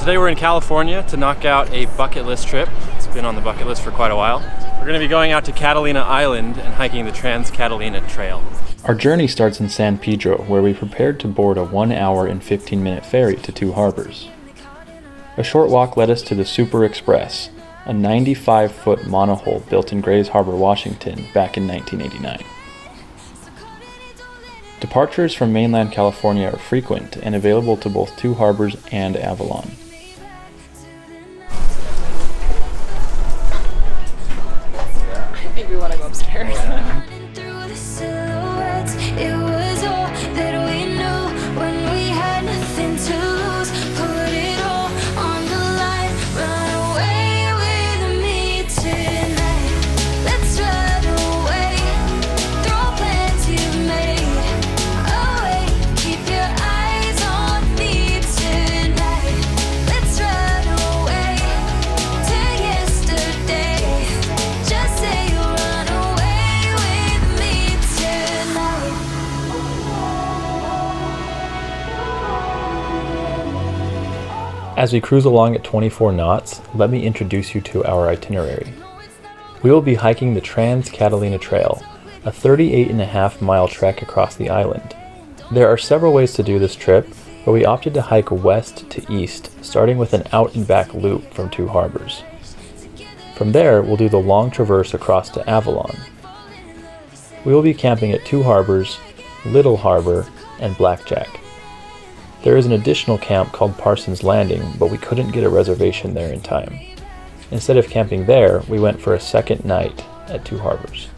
Today we're in California to knock out a bucket list trip. It's been on the bucket list for quite a while. We're going to be going out to Catalina Island and hiking the Trans-Catalina Trail. Our journey starts in San Pedro, where we prepared to board a 1 hour and 15-minute ferry to Two Harbors. A short walk led us to the Super Express, a 95-foot monohull built in Grays Harbor, Washington back in 1989. Departures from mainland California are frequent and available to both Two Harbors and Avalon. I think we want to go upstairs. As we cruise along at 24 knots, let me introduce you to our itinerary. We will be hiking the Trans-Catalina Trail, a 38.5-mile trek across the island. There are several ways to do this trip, but we opted to hike west to east, starting with an out-and-back loop from Two Harbors. From there, we'll do the long traverse across to Avalon. We will be camping at Two Harbors, Little Harbor, and Blackjack. There is an additional camp called Parson's Landing, but we couldn't get a reservation there in time. Instead of camping there, we went for a second night at Two Harbors.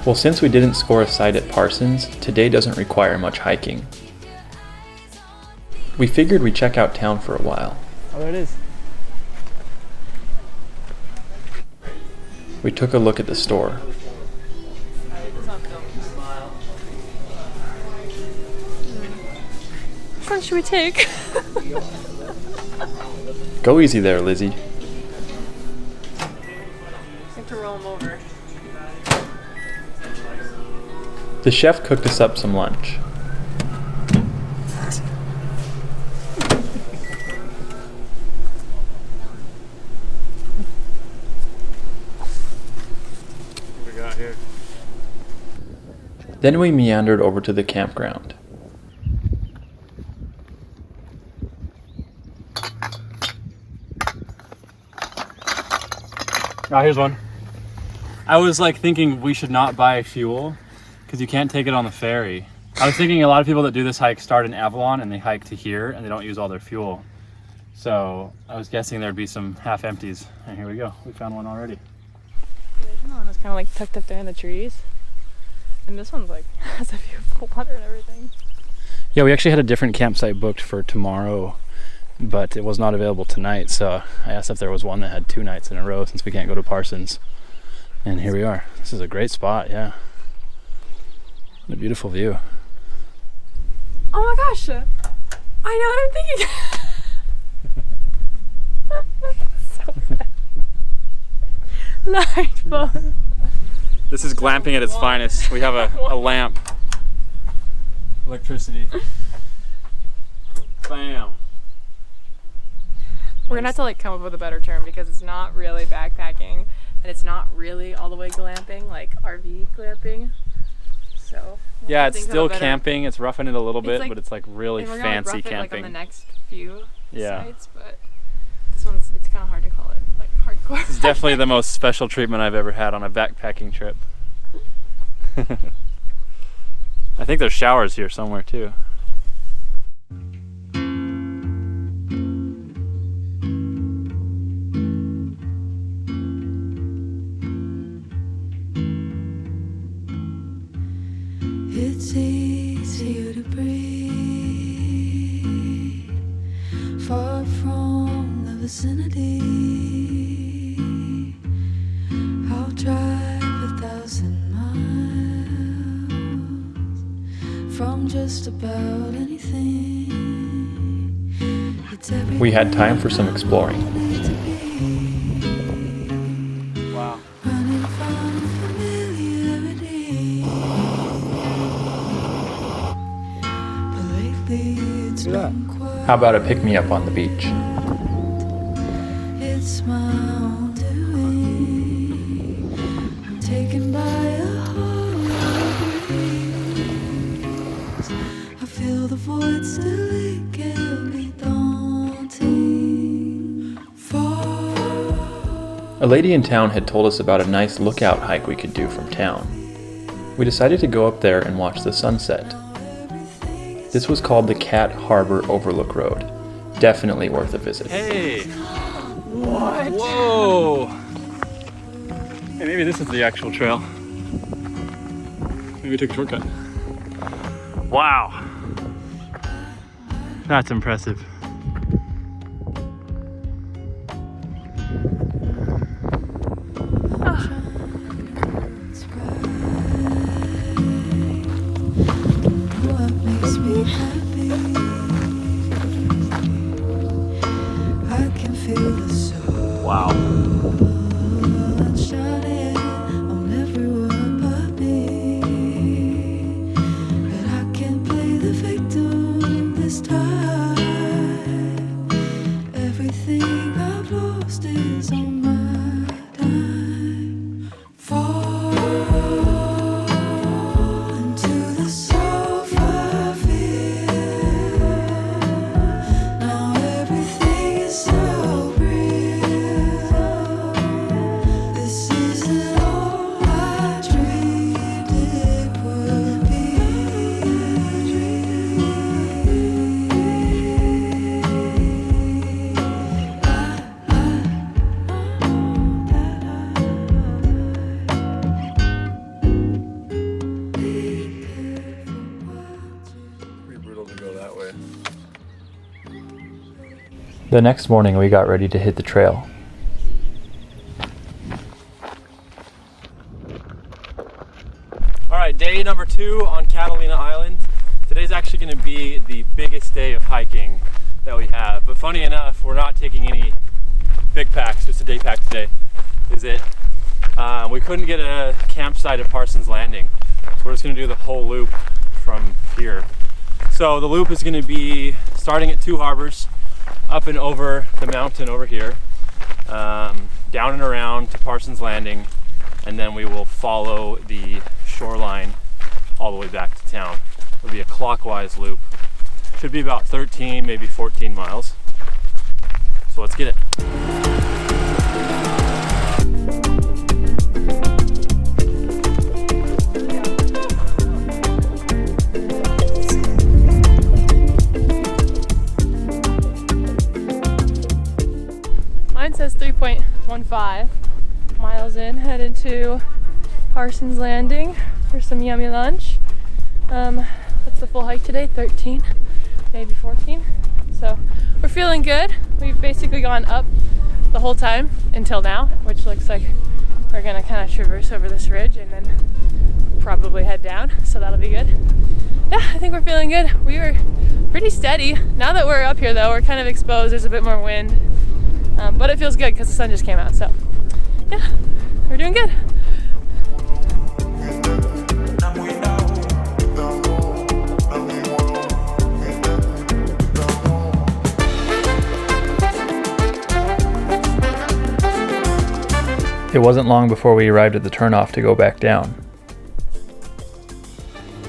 Well, since we didn't score a site at Parsons, today doesn't require much hiking. We figured we'd check out town for a while. Oh, there it is. We took a look at the store. Which one should we take? Go easy there, Lizzie. I have to roll them over. The chef cooked us up some lunch. What we got here? Then we meandered over to the campground. Oh, here's one. I was like thinking we should not buy fuel because you can't take it on the ferry. I was thinking a lot of people that do this hike start in Avalon and they hike to here and they don't use all their fuel. So I was guessing there'd be some half empties. And here we go. We found one already. The original one was kind of like tucked up there in the trees. And this one's like has a view of the water and everything. Yeah, we actually had a different campsite booked for tomorrow, but it was not available tonight. So I asked if there was one that had 2 nights in a row since we can't go to Parsons. And here we are. This is a great spot, yeah. What a beautiful view. Oh my gosh! I know what I'm thinking. So bad. Night fun. This is glamping at its finest. We have a lamp. Electricity. Bam. We're gonna have to like come up with a better term because it's not really backpacking and it's not really all the way glamping, like RV glamping. So yeah, it's still camping. It's roughing it a little bit, but it's like really fancy camping. Like on the next few sites, but this one's it's kind of hard to call it like hardcore. This is definitely the most special treatment I've ever had on a backpacking trip. I think there's showers here somewhere too. It's easier to breathe far from the vicinity. I'll drive 1,000 miles from just about anything. We had time for some exploring. Wow. Running from familiarity. But lately it's Look at been quiet. How about a pick-me-up on the beach? It's my own doing. I'm taken by a horror breeze. I feel the void still it can be daunting. Far. A lady in town had told us about a nice lookout hike we could do from town. We decided to go up there and watch the sunset. This was called the Cat Harbor Overlook Road. Definitely worth a visit. Hey! What? Whoa! Hey, maybe this is the actual trail. Maybe we took a shortcut. Wow! That's impressive. What makes me happy? I can feel the sun Wow. shining on everyone but me. But I can't play the victim this time. Everything I've lost is on my dime. Fall into the sofa feel. Now everything is so real. This isn't all I dreamed it would be. Pretty brutal to go that way. The next morning we got ready to hit the trail. Alright, day number 2 on Catalina Island. Today's actually going to be the biggest day of hiking that we have. But funny enough, we're not taking any big packs, just a day pack today is it. We couldn't get a campsite at Parson's Landing, so we're just going to do the whole loop from here. So the loop is going to be starting at 2 harbors, up and over the mountain over here, down and around to Parson's Landing, and then we will follow the shoreline all the way back to town. It'll be a clockwise loop. Should be about 13, maybe 14 miles. So let's get it. Mine says 3.15 miles in, headed to Parson's Landing for some yummy lunch. What's the full hike today? 13, maybe 14. So we're feeling good. We've basically gone up the whole time until now, which looks like we're gonna kind of traverse over this ridge and then probably head down. So that'll be good. Yeah, I think we're feeling good. We were pretty steady. Now that we're up here though, we're kind of exposed. There's a bit more wind. But it feels good because the sun just came out, so yeah, we're doing good. It wasn't long before we arrived at the turnoff to go back down.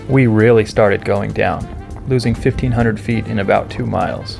We really started going down, losing 1,500 feet in about 2 miles.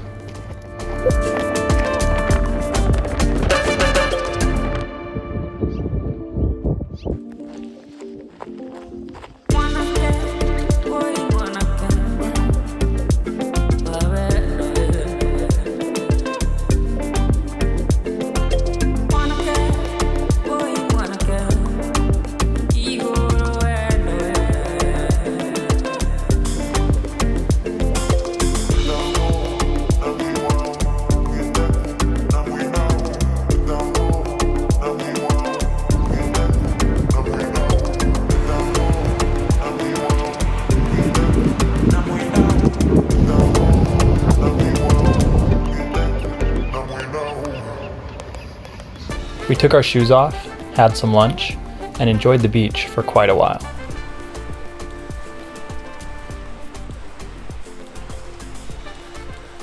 took our shoes off, had some lunch, and enjoyed the beach for quite a while.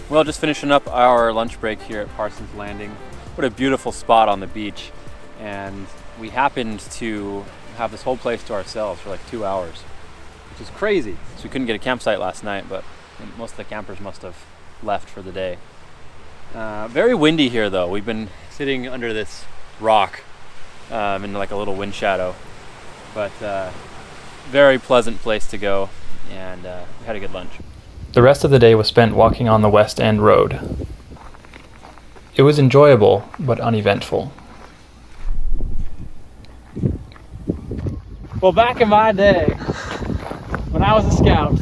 Well, just finishing up our lunch break here at Parson's Landing. What a beautiful spot on the beach. And we happened to have this whole place to ourselves for like 2 hours, which is crazy. So we couldn't get a campsite last night, but most of the campers must have left for the day. Very windy here though. We've been sitting under this rock in like a little wind shadow, but very pleasant place to go, and we had a good lunch. The rest of the day was spent walking on the West End Road. It was enjoyable, but uneventful. Well, back in my day, when I was a scout,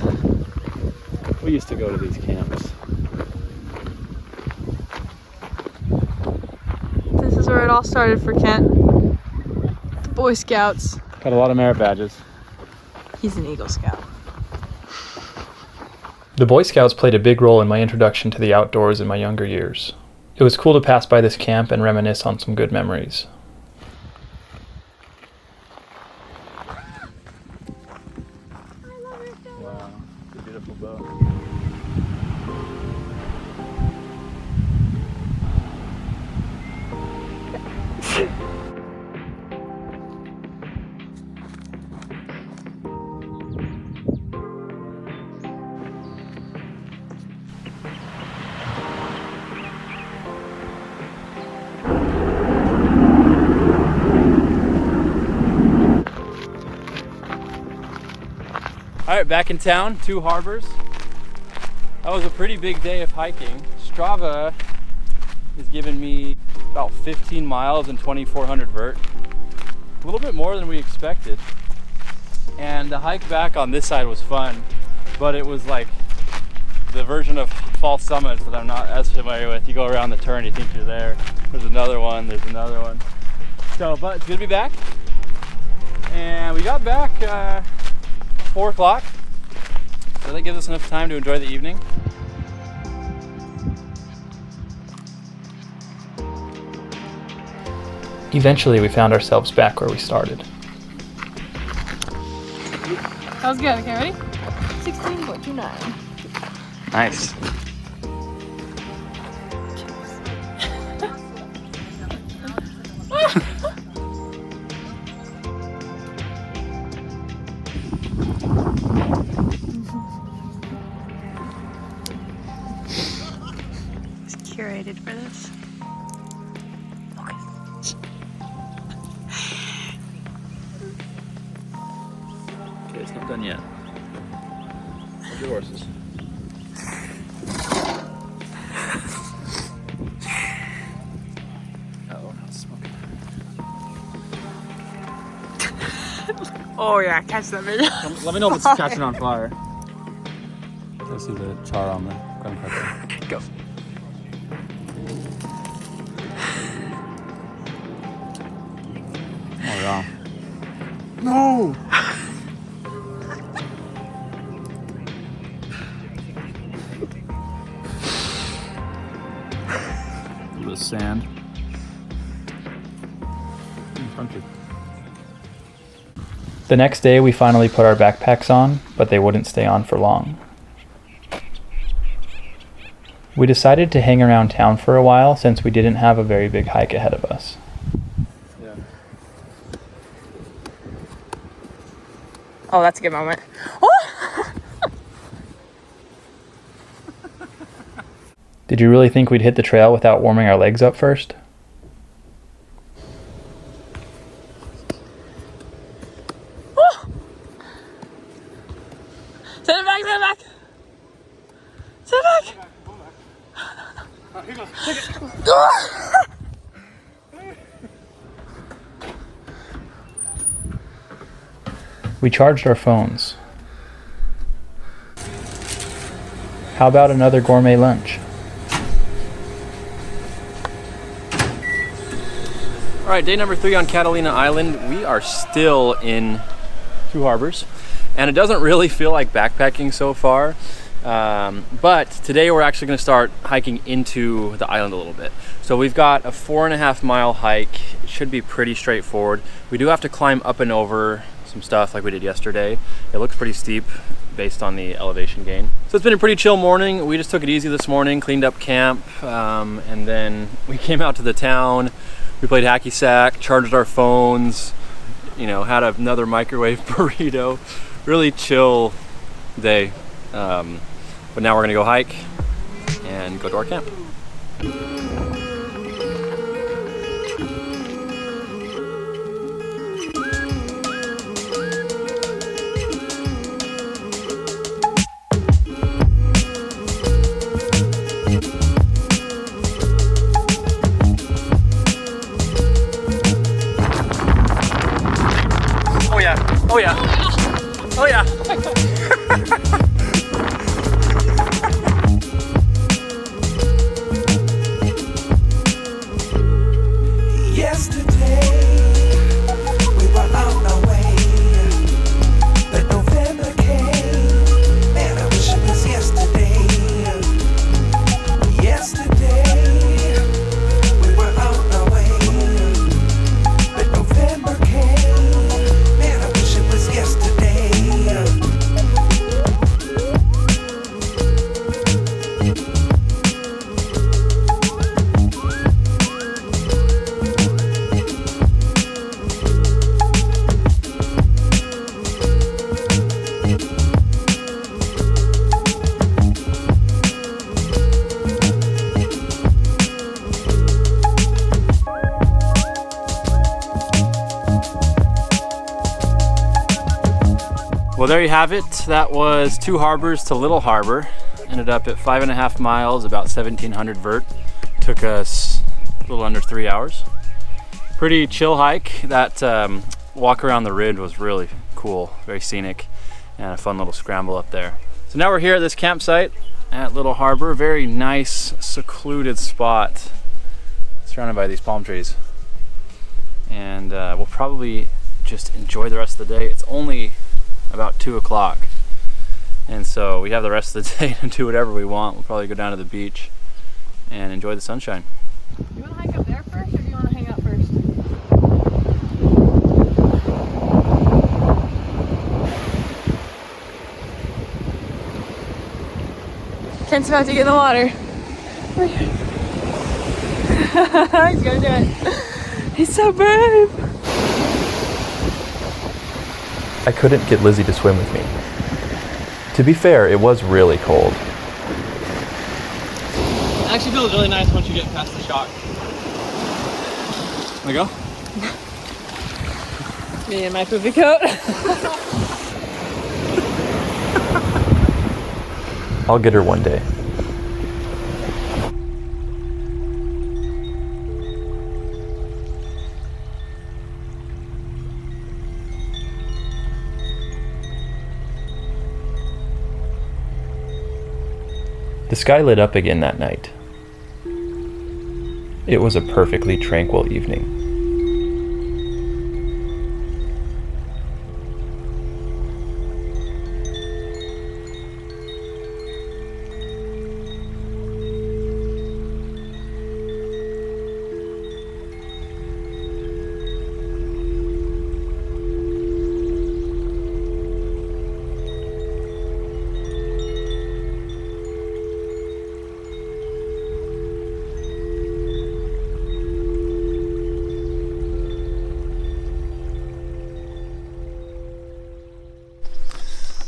we used to go to these camps. This is where it all started for Kent. The Boy Scouts. Got a lot of merit badges. He's an Eagle Scout. The Boy Scouts played a big role in my introduction to the outdoors in my younger years. It was cool to pass by this camp and reminisce on some good memories. Wow, it's a beautiful boat. All right, back in town, 2 harbors. That was a pretty big day of hiking. Strava is giving me about 15 miles and 2,400 vert. A little bit more than we expected. And the hike back on this side was fun, but it was like the version of false summits that I'm not as familiar with. You go around the turn, you think you're there. There's another one, there's another one. So, but it's good to be back. And we got back 4 o'clock, so that gives us enough time to enjoy the evening. Eventually, we found ourselves back where we started. That was good. Okay, ready? 16.29. Nice. It's curated for this. Okay, it's not done yet. Hold your horses. Uh-oh, now it's smoking. Oh yeah, catch that video. Let me know if it's catching on fire. Let's see the char on the gun pepper. Go. Oh yeah. No! The sand. Crunchy. The next day, we finally put our backpacks on, but they wouldn't stay on for long. We decided to hang around town for a while since we didn't have a very big hike ahead of us. Yeah. Oh, that's a good moment. Did you really think we'd hit the trail without warming our legs up first? Send it back, send it back. Send it back. We charged our phones. How about another gourmet lunch? All right, day number 3 on Catalina Island. We are still in 2 harbors, and it doesn't really feel like backpacking so far. But today we're actually going to start hiking into the island a little bit. So we've got a 4.5 mile hike. It should be pretty straightforward. We do have to climb up and over some stuff like we did yesterday. It looks pretty steep based on the elevation gain. So it's been a pretty chill morning. We just took it easy this morning, cleaned up camp, and then we came out to the town. We played hacky sack, charged our phones, you know, had another microwave burrito. Really chill day. But now we're gonna go hike and go to our camp. Oh yeah. Oh yeah. Yesterday, we were on our way, but November came. Man, I wish it was yesterday. Yesterday, we were on our way, but November came. Man, I wish it was yesterday. Well, there you have it. That was 2 harbors to Little Harbor. Ended up at 5.5 miles, about 1,700 vert. Took us a little under 3 hours. Pretty chill hike. That walk around the ridge was really cool, very scenic, and a fun little scramble up there. So now we're here at this campsite at Little Harbor. Very nice, secluded spot, surrounded by these palm trees. And we'll probably just enjoy the rest of the day. It's only about 2 o'clock, and so we have the rest of the day to do whatever we want. We'll probably go down to the beach and enjoy the sunshine. You want to hike up there first, or do you want to hang out first? Kent's about to get in the water. He's gonna do it. He's so brave. I couldn't get Lizzie to swim with me. To be fair, it was really cold. It actually feels really nice once you get past the shock. Wanna go? Me and my poopy coat. I'll get her one day. The sky lit up again that night. It was a perfectly tranquil evening.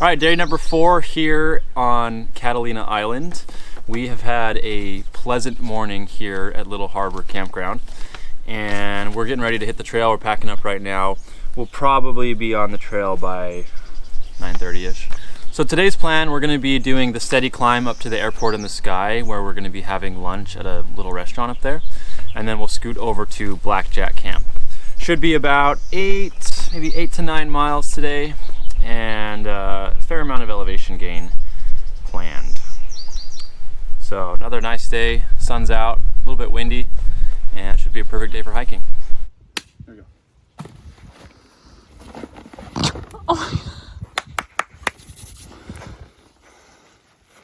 All right, day number 4 here on Catalina Island. We have had a pleasant morning here at Little Harbor Campground, and we're getting ready to hit the trail. We're packing up right now. We'll probably be on the trail by 9:30ish. So today's plan, we're gonna be doing the steady climb up to the airport in the sky, where we're gonna be having lunch at a little restaurant up there, and then we'll scoot over to Blackjack Camp. Should be about maybe 8 to 9 miles today, and a fair amount of elevation gain planned. So another nice day, sun's out, a little bit windy, and it should be a perfect day for hiking. There we go. Oh.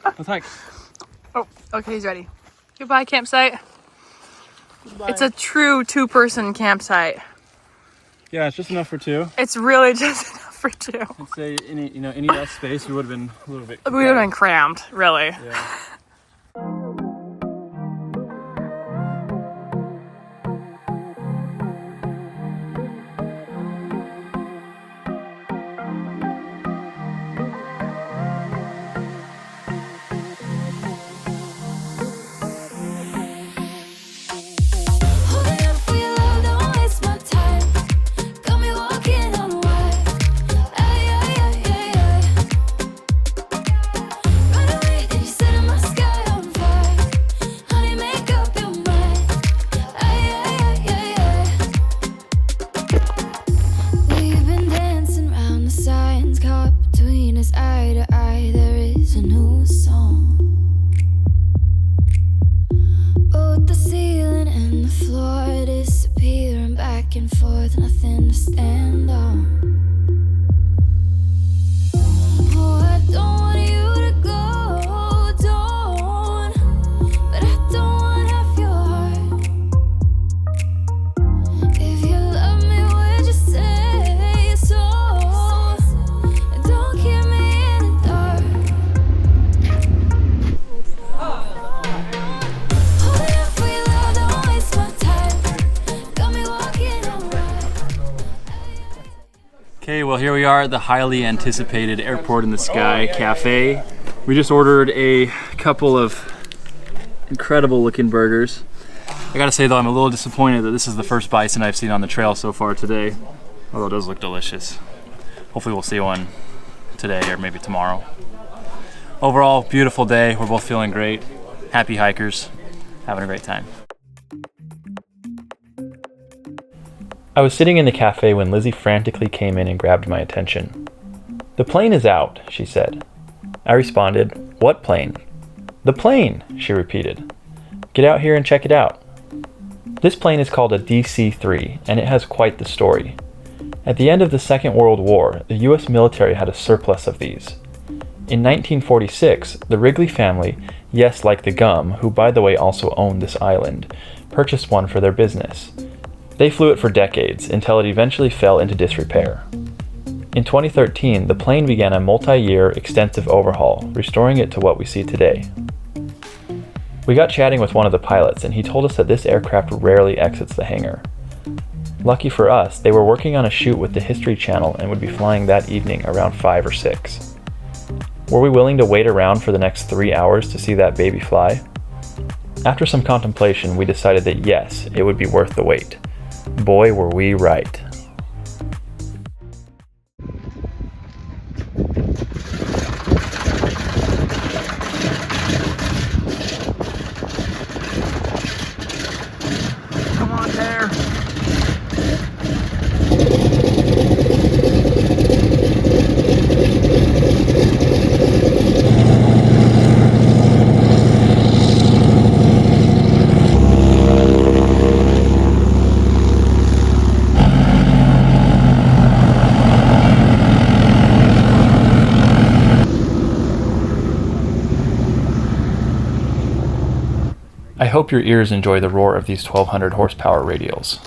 Let's hike. Oh, okay, he's ready. Goodbye, campsite. It's a true two-person campsite. Yeah, it's just enough for two. It's really just enough for two. I'd say any less space, we would have been a little bit. We would have been crammed, really. Yeah. Okay, well here we are at the highly anticipated Airport in the Sky Cafe. We just ordered a couple of incredible looking burgers. I gotta say though, I'm a little disappointed that this is the first bison I've seen on the trail so far today. Although it does look delicious. Hopefully we'll see one today or maybe tomorrow. Overall, beautiful day. We're both feeling great. Happy hikers, having a great time. I was sitting in the cafe when Lizzy frantically came in and grabbed my attention. "The plane is out," she said. I responded, "What plane?" "The plane," she repeated. "Get out here and check it out." This plane is called a DC-3, and it has quite the story. At the end of the Second World War, the US military had a surplus of these. In 1946, the Wrigley family, yes, like the gum, who by the way also owned this island, purchased one for their business. They flew it for decades, until it eventually fell into disrepair. In 2013, the plane began a multi-year, extensive overhaul, restoring it to what we see today. We got chatting with one of the pilots, and he told us that this aircraft rarely exits the hangar. Lucky for us, they were working on a shoot with the History Channel and would be flying that evening around 5 or 6. Were we willing to wait around for the next 3 hours to see that baby fly? After some contemplation, we decided that yes, it would be worth the wait. Boy, were we right. Come on there. I hope your ears enjoy the roar of these 1200 horsepower radials.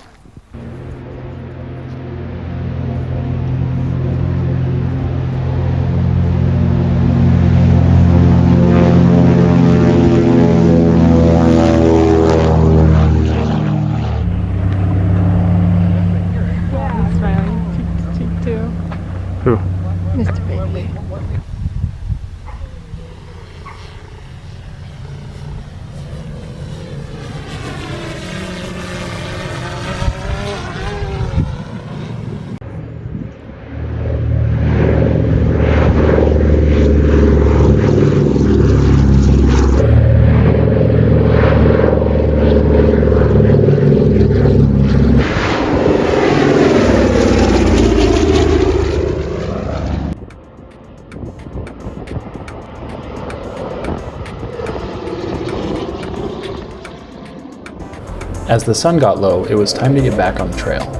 Smiling cheek to cheek too. Who? Mr. Baby. As the sun got low, it was time to get back on the trail.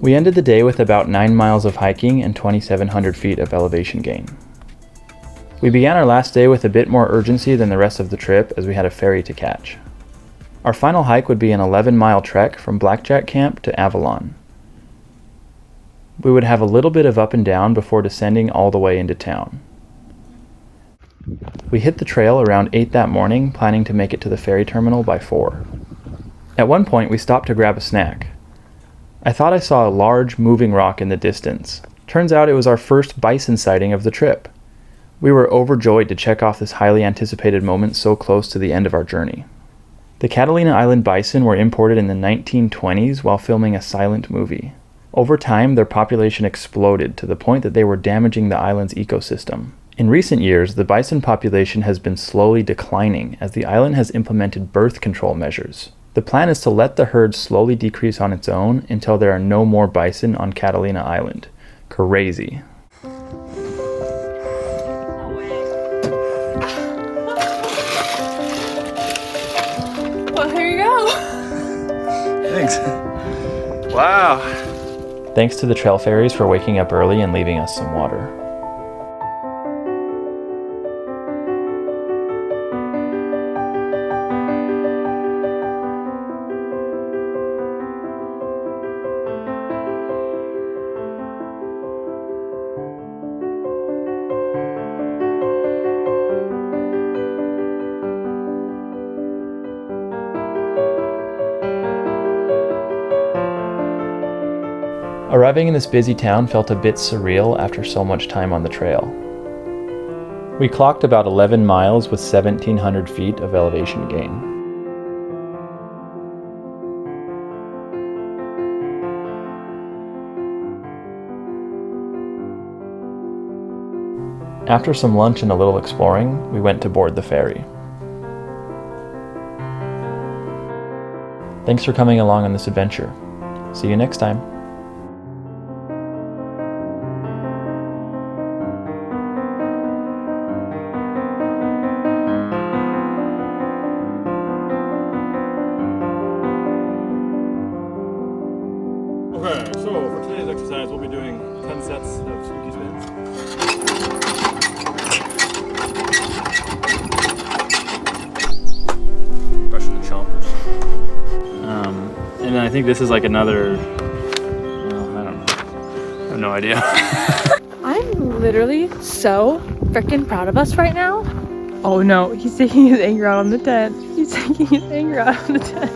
We ended the day with about 9 miles of hiking and 2,700 feet of elevation gain. We began our last day with a bit more urgency than the rest of the trip as we had a ferry to catch. Our final hike would be an 11-mile trek from Blackjack Camp to Avalon. We would have a little bit of up and down before descending all the way into town. We hit the trail around 8 that morning, planning to make it to the ferry terminal by 4. At one point, we stopped to grab a snack. I thought I saw a large, moving rock in the distance. Turns out it was our first bison sighting of the trip. We were overjoyed to check off this highly anticipated moment so close to the end of our journey. The Catalina Island bison were imported in the 1920s while filming a silent movie. Over time, their population exploded to the point that they were damaging the island's ecosystem. In recent years, the bison population has been slowly declining as the island has implemented birth control measures. The plan is to let the herd slowly decrease on its own until there are no more bison on Catalina Island. Crazy. Well, here you go. Thanks. Wow. Thanks to the trail fairies for waking up early and leaving us some water. Arriving in this busy town felt a bit surreal after so much time on the trail. We clocked about 11 miles with 1,700 feet of elevation gain. After some lunch and a little exploring, we went to board the ferry. Thanks for coming along on this adventure. See you next time. Okay, so for today's exercise, we'll be doing 10 sets of spooky spins. Brushing the chompers. And then I think this is like another, well, I don't know. I have no idea. I'm literally so freaking proud of us right now. Oh no, he's taking his anger out on the tent. He's taking his anger out on the tent.